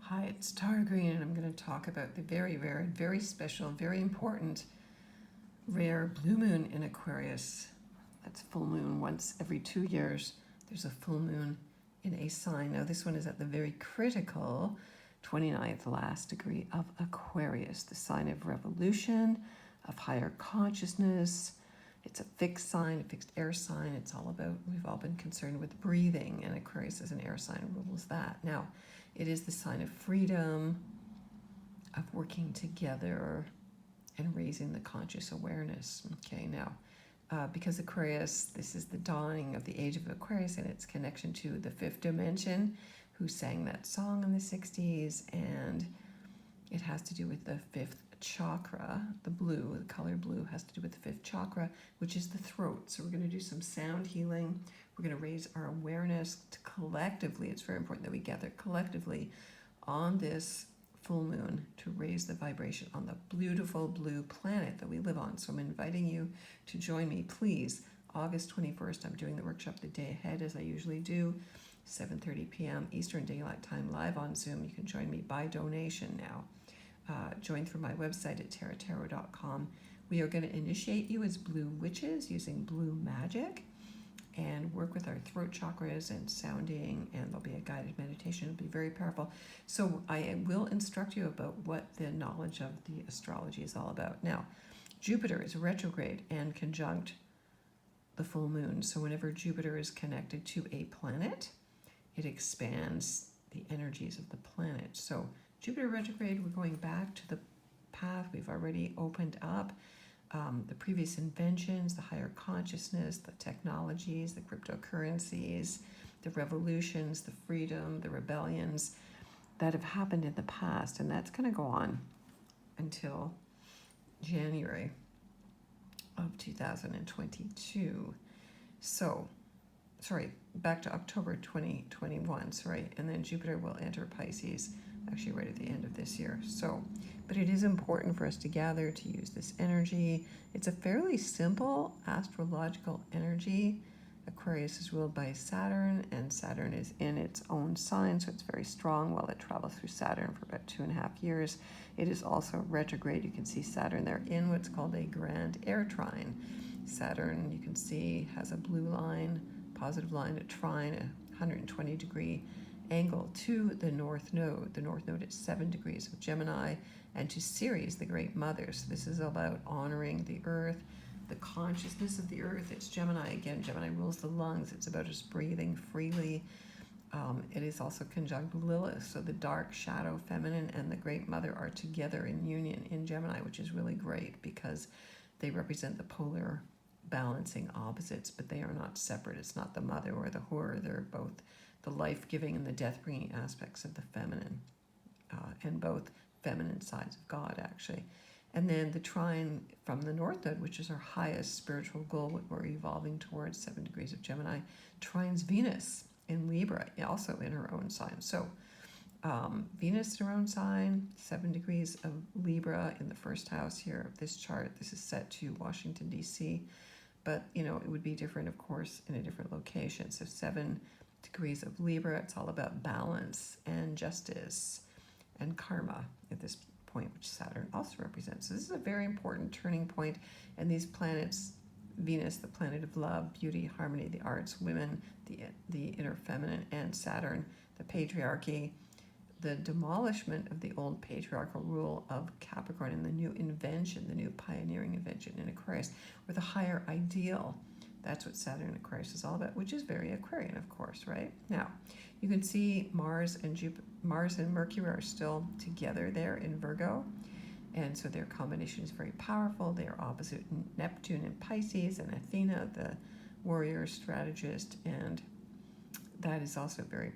Hi, it's Tara Green, and I'm going to talk about the very rare, very special, very important, rare blue moon in Aquarius. That's full moon once every 2 years. There's a full moon in a sign. Now, this one is at the very critical 29th last degree of Aquarius, the sign of revolution, of higher consciousness. It's a fixed sign, a fixed air sign. It's all about, we've all been concerned with breathing, and Aquarius as an air sign rules that. Now, it is the sign of freedom, of working together, and raising the conscious awareness. Okay, now, because Aquarius, this is the dawning of the age of Aquarius and its connection to the fifth dimension, who sang that song in the 60s, and it has to do with the fifth chakra. The blue, the color blue, has to do with the fifth chakra, which is the throat. So we're going to do some sound healing. We're going to raise our awareness to collectively, it's very important that we gather collectively on this full moon to raise the vibration on the beautiful blue planet that we live on. So I'm inviting you to join me, please. August 21st, I'm doing the workshop the day ahead, as I usually do, 7:30 p.m. Eastern Daylight Time, live on Zoom. You can join me by donation now. Join through my website at taratarot.com. We are going to initiate you as blue witches using blue magic and work with our throat chakras and sounding, and there'll be a guided meditation. It'll be very powerful. So I will instruct you about what the knowledge of the astrology is all about. Now, Jupiter is retrograde and conjunct the full moon. So whenever Jupiter is connected to a planet, it expands the energies of the planet. So Jupiter retrograde, we're going back to the path we've already opened up. The previous inventions, the higher consciousness, the technologies, the cryptocurrencies, the revolutions, the freedom, the rebellions that have happened in the past. And that's going to go on until January of 2022. So, back to October 2021, and then Jupiter will enter Pisces, actually right at the end of this year. So, but it is important for us to gather, to use this energy. It's a fairly simple astrological energy. Aquarius is ruled by Saturn, and Saturn is in its own sign, so it's very strong while it travels through Saturn for about 2.5 years. It is also retrograde. You can see Saturn there in what's called a grand air trine. Saturn, you can see, has a blue line, positive line, a trine, a 120-degree angle to the North Node. The North Node is 7 degrees of Gemini, and to Ceres, the Great Mother. So this is about honoring the Earth, the consciousness of the Earth. It's Gemini. Again, Gemini rules the lungs. It's about us breathing freely. It is also conjunct Lilith, so the dark shadow feminine and the Great Mother are together in union in Gemini, which is really great because they represent the polar balancing opposites, but they are not separate. It's not the mother or the whore. They're both the life-giving and the death-bringing aspects of the feminine, and both feminine sides of God, actually. And then the trine from the North Node, which is our highest spiritual goal, what we're evolving towards, 7 degrees of Gemini, trines Venus in Libra, also in her own sign. So Venus in her own sign, 7 degrees of Libra in the first house here of this chart. This is set to Washington, D.C., but, it would be different, of course, in a different location. So 7 degrees of Libra, it's all about balance and justice and karma at this point, which Saturn also represents. So this is a very important turning point, and these planets, Venus, the planet of love, beauty, harmony, the arts, women, the inner feminine, and Saturn, the patriarchy, the demolishment of the old patriarchal rule of Capricorn, and the new invention, the new pioneering invention in Aquarius, or the higher ideal. That's what Saturn and Aquarius is all about, which is very Aquarian, of course, right? Now, you can see Mars and Mercury are still together there in Virgo, and so their combination is very powerful. They are opposite Neptune in Pisces, and Athena, the warrior strategist, and that is also a very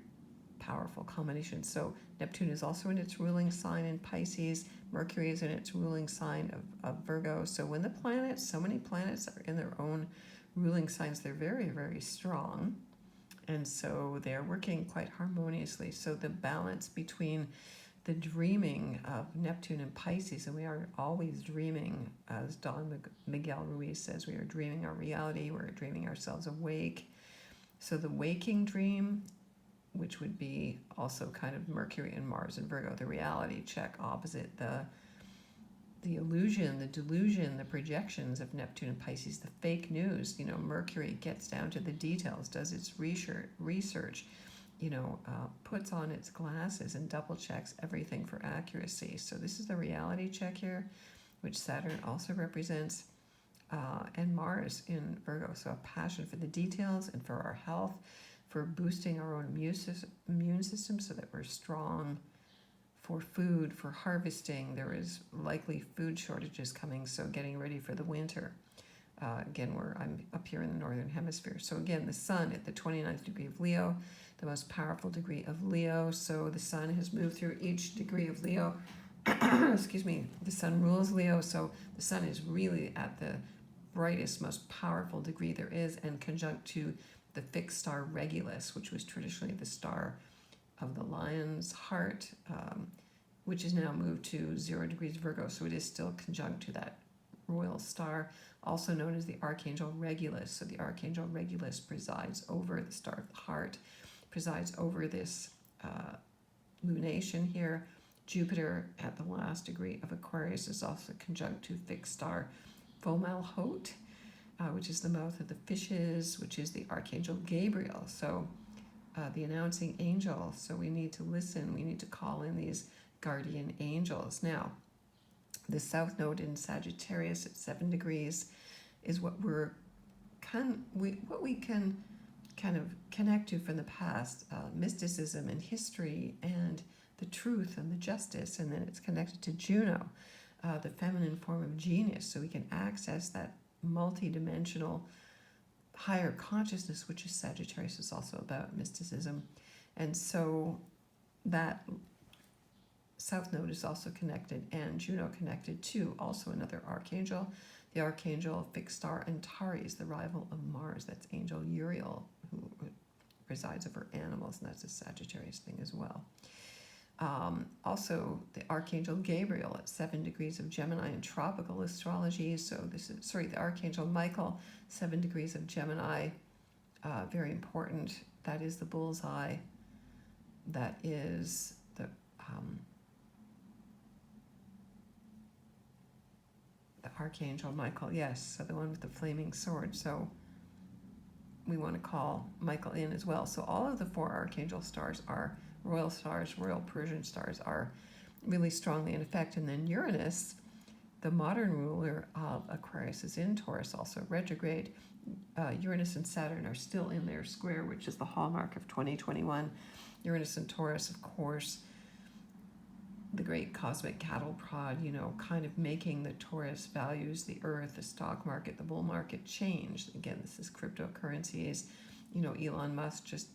powerful combination. So Neptune is also in its ruling sign in Pisces. Mercury is in its ruling sign of Virgo. So when the planets, so many planets are in their own ruling signs, they're very, very strong. And so they're working quite harmoniously. So the balance between the dreaming of Neptune and Pisces, and we are always dreaming, as Don Miguel Ruiz says, we are dreaming our reality, we're dreaming ourselves awake. So the waking dream which would be also kind of Mercury and Mars and Virgo, the reality check opposite the illusion, the delusion, the projections of Neptune and Pisces, the fake news. Mercury gets down to the details, does its research, puts on its glasses and double checks everything for accuracy. So this is the reality check here, which Saturn also represents, and Mars in Virgo. So a passion for the details and for our health, for boosting our own immune system so that we're strong, for food, for harvesting. There is likely food shortages coming, so getting ready for the winter. Again, I'm up here in the northern hemisphere. So again, the sun at the 29th degree of Leo, the most powerful degree of Leo. So the sun has moved through each degree of Leo. Excuse me. The sun rules Leo, so the sun is really at the brightest, most powerful degree there is, and conjunct to the fixed star Regulus, which was traditionally the star of the lion's heart, which is now moved to 0 degrees Virgo. So it is still conjunct to that royal star, also known as the Archangel Regulus. So the Archangel Regulus presides over the star of the heart, presides over this lunation here. Jupiter at the last degree of Aquarius is also conjunct to fixed star Fomalhaut, which is the mouth of the fishes, which is the Archangel Gabriel. So the announcing angel. So we need to listen. We need to call in these guardian angels. Now, the south node in Sagittarius at 7 degrees is what we can kind of connect to from the past, mysticism and history and the truth and the justice. And then it's connected to Juno, the feminine form of genius. So we can access that multi-dimensional higher consciousness, which is Sagittarius, is also about mysticism. And so that south node is also connected, and Juno connected to also another archangel, the archangel fixed star Antares, the rival of Mars. That's Angel Uriel, who presides over animals, and that's a Sagittarius thing as well. Also, the Archangel Gabriel at 7 degrees of Gemini in tropical astrology. So the Archangel Michael, 7 degrees of Gemini, very important. That is the bullseye. That is the Archangel Michael, yes, so the one with the flaming sword. So we want to call Michael in as well. So all of the 4 archangel stars are royal stars, royal Persian stars, are really strongly in effect. And then Uranus, the modern ruler of Aquarius, is in Taurus, also retrograde. Uranus and Saturn are still in their square, which is the hallmark of 2021. Uranus and Taurus, of course, the great cosmic cattle prod, kind of making the Taurus values, the earth, the stock market, the bull market change. Again, this is cryptocurrencies. Elon Musk just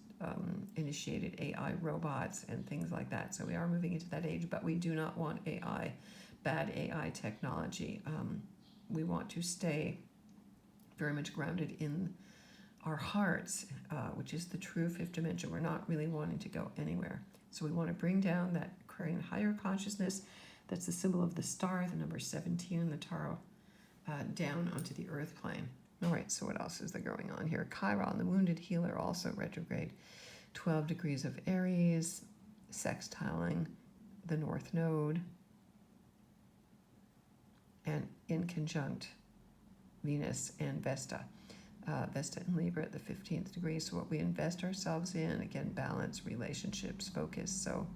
initiated AI robots and things like that. So we are moving into that age, but we do not want AI, bad AI technology. We want to stay very much grounded in our hearts, which is the true 5th dimension. We're not really wanting to go anywhere. So we want to bring down that Aquarian higher consciousness. That's the symbol of the star, the number 17 in the tarot, down onto the earth plane. All right, so what else is there going on here? Chiron, the wounded healer, also retrograde. 12 degrees of Aries, sextiling the north node, and in conjunct Venus and Vesta. Vesta and Libra at the 15th degree. So what we invest ourselves in, again, balance, relationships, focus. So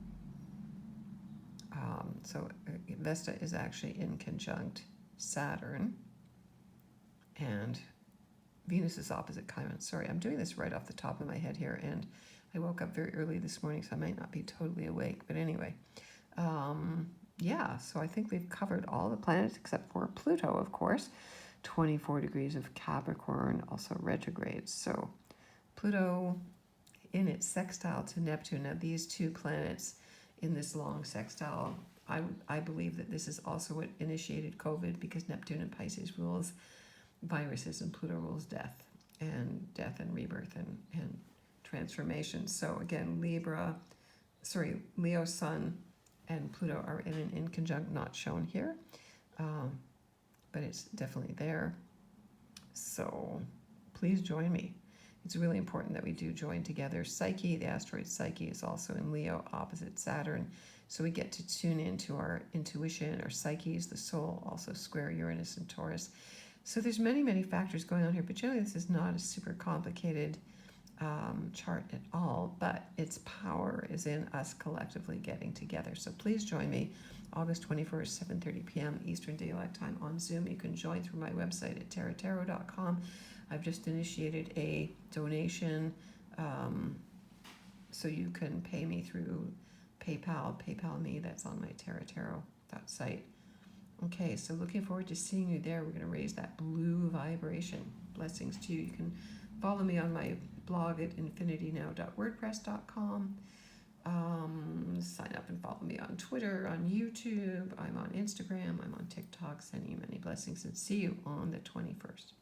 Vesta is actually in conjunct Saturn, and Venus is opposite Chiron. Sorry, I'm doing this right off the top of my head here, and I woke up very early this morning, so I might not be totally awake. But anyway, so I think we've covered all the planets except for Pluto, of course. 24 degrees of Capricorn, also retrograde. So Pluto in its sextile to Neptune. Now these 2 planets in this long sextile, I believe that this is also what initiated COVID, because Neptune in Pisces rules viruses and Pluto rules death and rebirth and transformation. So again, Leo Sun and Pluto are in an in conjunct, not shown here. But it's definitely there. So please join me. it's really important that we do join together. Psyche, the asteroid Psyche, is also in Leo opposite Saturn. So we get to tune into our intuition, our psyches, the soul, also square Uranus and Taurus. So there's many, many factors going on here, but generally this is not a super complicated chart at all, but its power is in us collectively getting together. So please join me August 21st, 7:30 p.m. Eastern Daylight Time on Zoom. You can join through my website at tarottarot.com. I've just initiated a donation, so you can pay me through PayPal me. That's on my Tarot site. Okay, so looking forward to seeing you there. We're going to raise that blue vibration. Blessings to you. You can follow me on my blog at infinitynow.wordpress.com. Sign up and follow me on Twitter, on YouTube. I'm on Instagram. I'm on TikTok. Sending you many blessings and see you on the 21st.